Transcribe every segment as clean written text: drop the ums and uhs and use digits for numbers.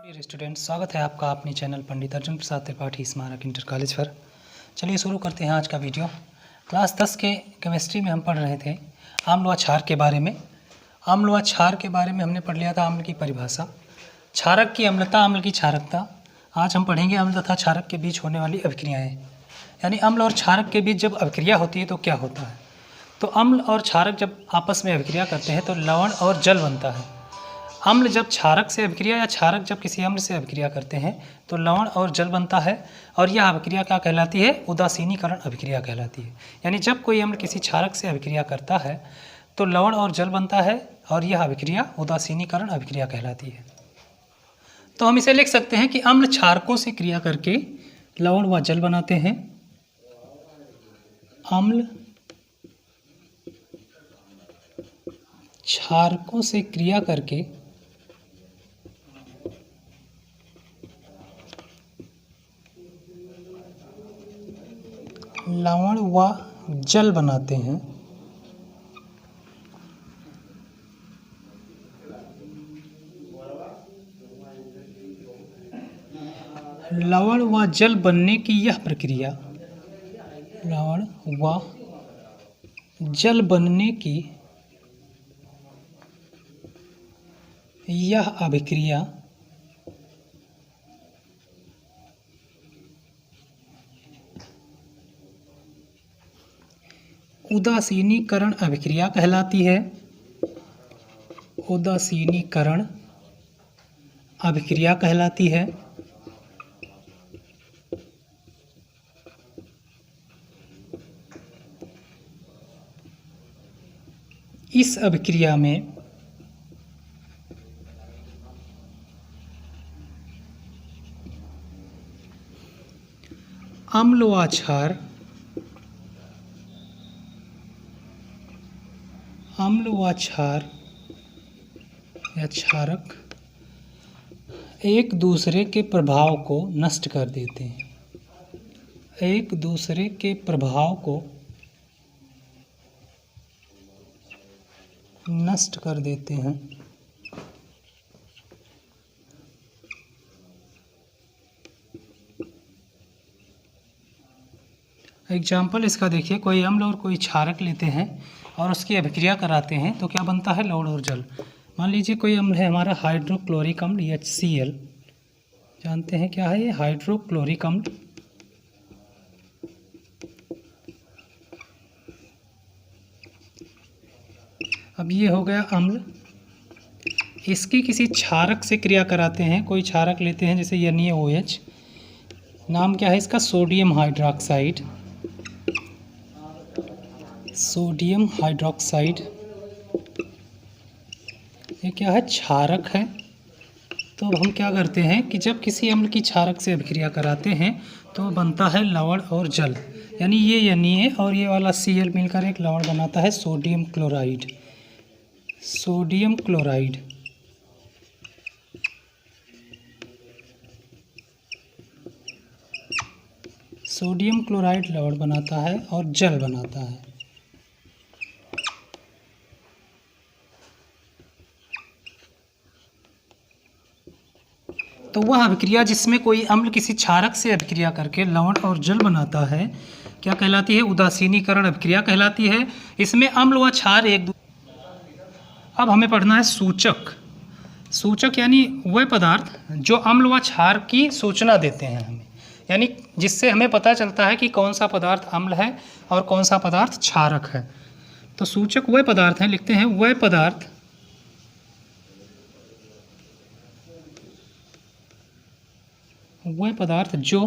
Dear student, स्वागत है आपका अपने चैनल पंडित अर्जुन प्रसाद त्रिपाठी स्मारक इंटर कॉलेज पर। चलिए शुरू करते हैं आज का वीडियो। क्लास 10 के केमिस्ट्री में हम पढ़ रहे थे अम्ल व क्षार के बारे में। अम्ल व क्षार के बारे में हमने पढ़ लिया था अम्ल की परिभाषा, क्षारक की अम्लता, अम्ल की क्षारकता। आज हम पढ़ेंगे अम्ल तथा क्षारक के बीच होने वाली अभिक्रियाएँ, यानी अम्ल और क्षारक के बीच जब अभिक्रिया होती है तो क्या होता है। तो अम्ल और क्षारक जब आपस में अभिक्रिया करते हैं तो लवण और जल बनता है। अम्ल जब क्षारक से अभिक्रिया या क्षारक जब किसी अम्ल से अभिक्रिया करते हैं तो लवण और जल बनता है, और यह अभिक्रिया क्या कहलाती है? उदासीनीकरण अभिक्रिया कहलाती है। यानी जब कोई अम्ल किसी क्षारक से अभिक्रिया करता है तो लवण और जल बनता है, और यह अभिक्रिया उदासीनीकरण अभिक्रिया कहलाती है। तो हम इसे लिख सकते हैं कि अम्ल क्षारकों से क्रिया करके लवण व जल बनाते हैं। अम्ल क्षारकों से क्रिया करके लवण व जल बनाते हैं। लवण व जल बनने की यह प्रक्रिया, लवण व जल बनने की यह अभिक्रिया उदासीनीकरण अभिक्रिया कहलाती है। उदासीनीकरण अभिक्रिया कहलाती है। इस अभिक्रिया में अम्ल व क्षार, अम्ल व क्षार या क्षारक एक दूसरे के प्रभाव को नष्ट कर देते हैं। एक दूसरे के प्रभाव को नष्ट कर देते हैं। एग्जाम्पल इसका देखिए, कोई अम्ल और कोई क्षारक लेते हैं और उसकी अभिक्रिया कराते हैं तो क्या बनता है? लवण और जल। मान लीजिए कोई अम्ल है हमारा हाइड्रोक्लोरिक अम्ल HCl, जानते हैं क्या है ये? हाइड्रोक्लोरिक अम्ल। अब ये हो गया अम्ल, इसकी किसी क्षारक से क्रिया कराते हैं। कोई क्षारक लेते हैं जैसे NaOH, नाम क्या है इसका? Sodium hydroxide. सोडियम हाइड्रोक्साइड ये क्या है? क्षारक है। तो अब हम क्या करते हैं कि जब किसी अम्ल की क्षारक से अभिक्रिया कराते हैं तो बनता है लवण और जल, यानी ये Na और ये वाला Cl मिलकर एक लवण बनाता है sodium chloride. Sodium chloride sodium chloride लवण बनाता है और जल बनाता है। तो वह अभिक्रिया जिसमें कोई अम्ल किसी क्षारक से अभिक्रिया करके लवण और जल बनाता है क्या कहलाती है? उदासीनीकरण अभिक्रिया कहलाती है। इसमें अम्ल व क्षार एक। अब हमें पढ़ना है सूचक। सूचक यानी वह पदार्थ जो अम्ल व क्षार की सूचना देते हैं हमें, यानी जिससे हमें पता चलता है कि कौन सा पदार्थ अम्ल है और कौन सा पदार्थ क्षारक है। तो सूचक वह पदार्थ हैं, लिखते हैं वह पदार्थ जो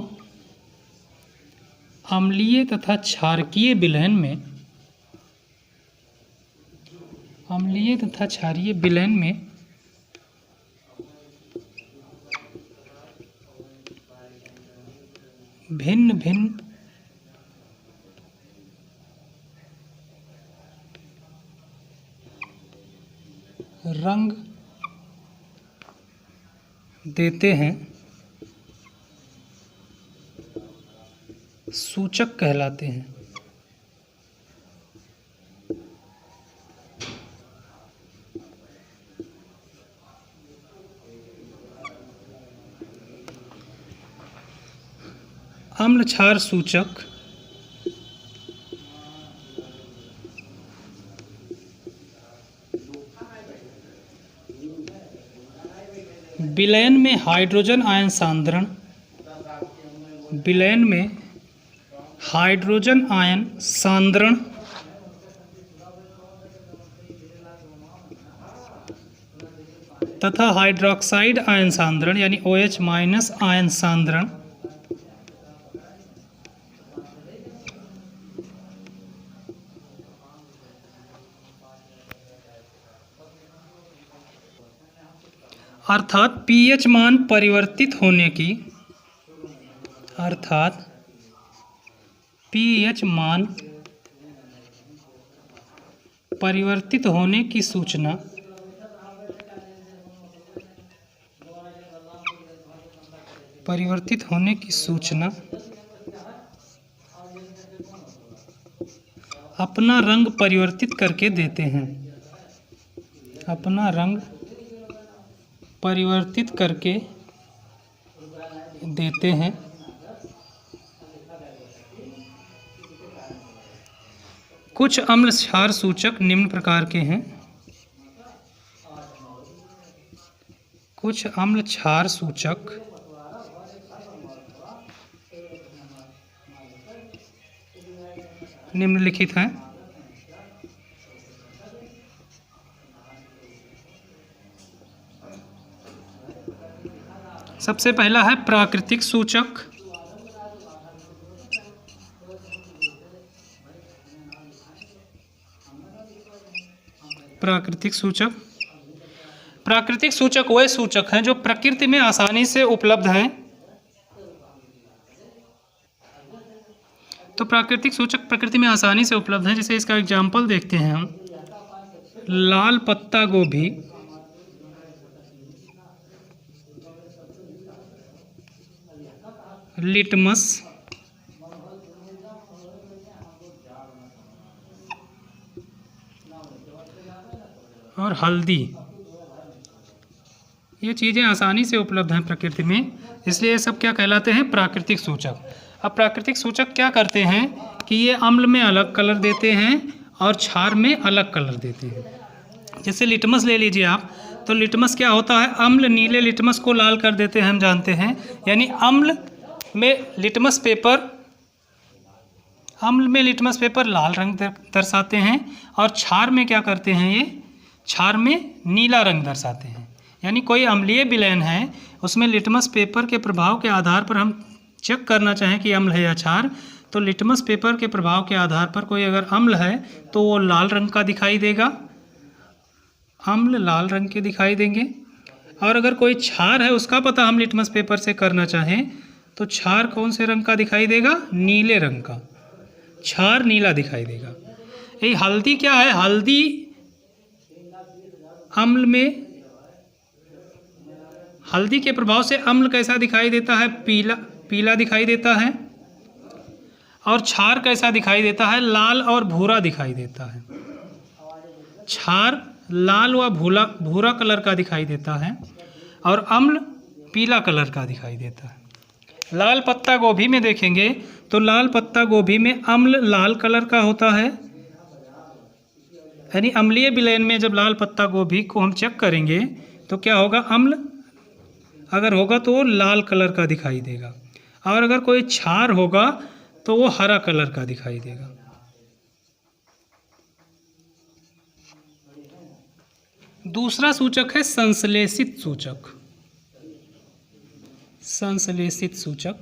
अम्लीय तथा क्षारकीय विलयन में, अम्लीय तथा क्षारीय विलयन में भिन्न भिन्न रंग देते हैं, सूचक कहलाते हैं। अम्ल क्षार सूचक विलयन में हाइड्रोजन आयन सांद्रण, विलयन में हाइड्रोजन आयन सांद्रण तथा हाइड्रोक्साइड आयन सांद्रण यानी OH माइनस आयन सांद्रण अर्थात pH मान परिवर्तित होने की, अर्थात pH मान परिवर्तित होने की सूचना अपना रंग परिवर्तित करके देते हैं, अपना रंग परिवर्तित करके देते हैं। कुछ अम्ल क्षार सूचक निम्न प्रकार के हैं। कुछ अम्ल क्षार सूचक निम्नलिखित हैं। सबसे पहला है प्राकृतिक सूचक। प्राकृतिक सूचक, प्राकृतिक सूचक वह सूचक हैं जो प्रकृति में आसानी से उपलब्ध हैं। तो प्राकृतिक सूचक प्रकृति में आसानी से उपलब्ध हैं। जैसे इसका एग्जाम्पल देखते हैं हम, लाल पत्ता गोभी, लिटमस, और हल्दी, ये चीज़ें आसानी से उपलब्ध हैं प्रकृति में, इसलिए ये सब क्या कहलाते हैं? प्राकृतिक सूचक। अब प्राकृतिक सूचक क्या करते हैं कि ये अम्ल में अलग कलर देते हैं और क्षार में अलग कलर देते हैं। जैसे लिटमस ले लीजिए आप, तो लिटमस क्या होता है? अम्ल नीले लिटमस को लाल कर देते हैं, हम जानते हैं। यानी अम्ल में लिटमस पेपर लाल रंग दर्शाते हैं और क्षार में क्या करते हैं? ये क्षार में नीला रंग दर्शाते हैं। यानी कोई अम्लीय विलयन है, उसमें लिटमस पेपर के प्रभाव के आधार पर हम चेक करना चाहें कि अम्ल है या क्षार, तो लिटमस पेपर के प्रभाव के आधार पर कोई अगर अम्ल है तो वो लाल रंग का दिखाई देगा, अम्ल लाल रंग के दिखाई देंगे। और अगर कोई क्षार है, उसका पता हम लिटमस पेपर से करना चाहें तो क्षार कौन से रंग का दिखाई देगा? नीले रंग का, क्षार नीला दिखाई देगा। ये हल्दी क्या है? हल्दी अम्ल में, हल्दी के प्रभाव से अम्ल कैसा दिखाई देता है? पीला पीला दिखाई देता है। और क्षार कैसा दिखाई देता है? लाल और भूरा दिखाई देता है। क्षार लाल व भूरा कलर का दिखाई देता है और अम्ल पीला कलर का दिखाई देता है। लाल पत्ता गोभी में देखेंगे तो लाल पत्ता गोभी में अम्ल लाल कलर का होता है। यानी अम्लीय विलयन में जब लाल पत्ता गोभी को हम चेक करेंगे तो क्या होगा? अम्ल अगर होगा तो वो लाल कलर का दिखाई देगा, और अगर कोई क्षार होगा तो वो हरा कलर का दिखाई देगा। दूसरा सूचक है संश्लेषित सूचक। संश्लेषित सूचक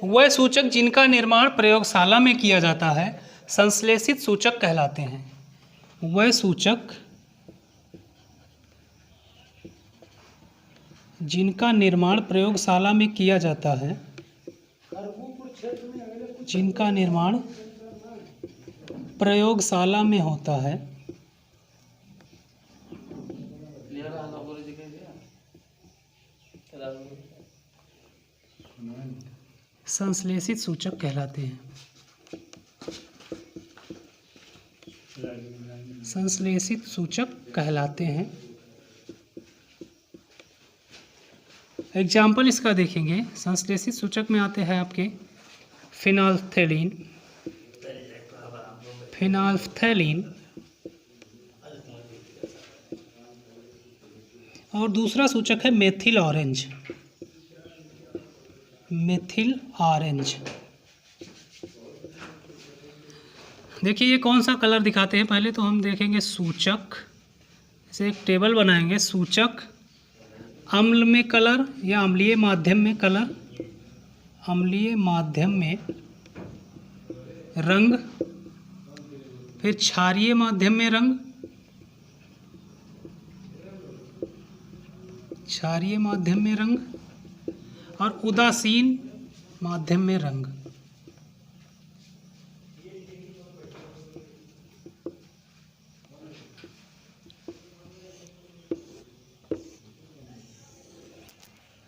वह सूचक जिनका निर्माण प्रयोगशाला में किया जाता है संश्लेषित सूचक कहलाते हैं। वह सूचक जिनका निर्माण प्रयोगशाला में किया जाता है, जिनका निर्माण प्रयोगशाला में होता है, संश्लेषित सूचक कहलाते हैं। संश्लेषित सूचक कहलाते हैं। एग्जाम्पल इसका देखेंगे, संश्लेषित सूचक में आते हैं आपके फिनाल्फ्थैलीन, और दूसरा सूचक है मेथिल ऑरेंज, देखिए ये कौन सा कलर दिखाते हैं। पहले तो हम देखेंगे सूचक, इसे एक टेबल बनाएंगे। सूचक अम्ल में कलर या अम्लीय माध्यम में कलर, अम्लीय माध्यम में रंग, फिर क्षारीय माध्यम में रंग, क्षारीय माध्यम में रंग, और उदासीन माध्यम में रंग।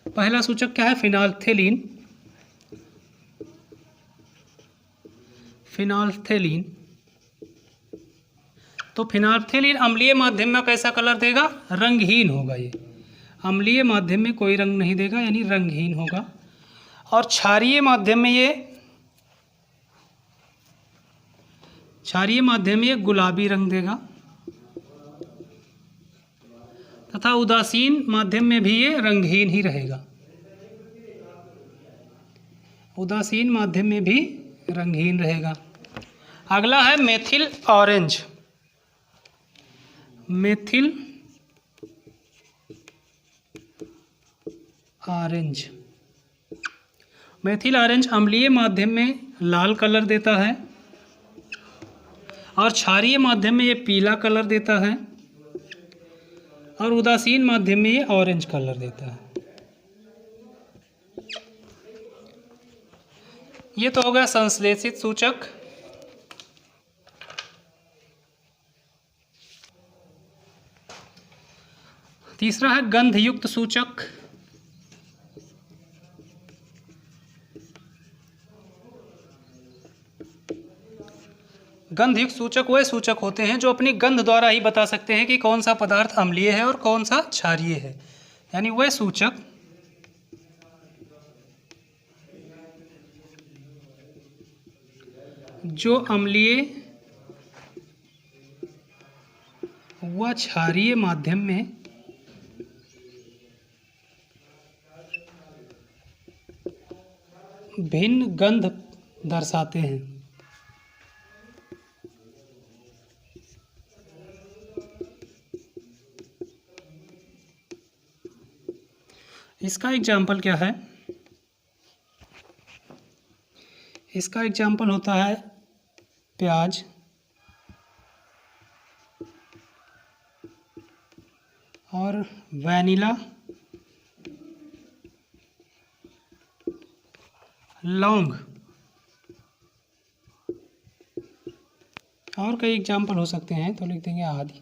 पहला सूचक क्या है? फिनाल्फ्थैलीन। तो फिनाल्फ्थैलीन अम्लीय माध्यम में कैसा कलर देगा? रंगहीन होगा। ये अम्लीय माध्यम में कोई रंग नहीं देगा, यानी रंगहीन होगा। और क्षारीय माध्यम में ये गुलाबी रंग देगा, तथा उदासीन माध्यम में भी ये रंगहीन ही रहेगा। उदासीन माध्यम में भी रंगहीन रहेगा। अगला है मेथिल ऑरेंज। मेथिल ऑरेंज अम्लीय माध्यम में लाल कलर देता है, और क्षारीय माध्यम में ये पीला कलर देता है, और उदासीन माध्यम में ये ऑरेंज कलर देता है। ये तो हो गया संश्लेषित सूचक। तीसरा है गंधयुक्त सूचक। गंधयुक्त सूचक वह सूचक होते हैं जो अपनी गंध द्वारा ही बता सकते हैं कि कौन सा पदार्थ अम्लीय है और कौन सा क्षारीय है। यानी वह सूचक जो अम्लीय व क्षारीय माध्यम में भिन्न गंध दर्शाते हैं। इसका एग्जाम्पल क्या है? इसका एग्जाम्पल होता है प्याज, और वैनिला, लौंग, और कई एग्जाम्पल हो सकते हैं, तो लिख देंगे आदि।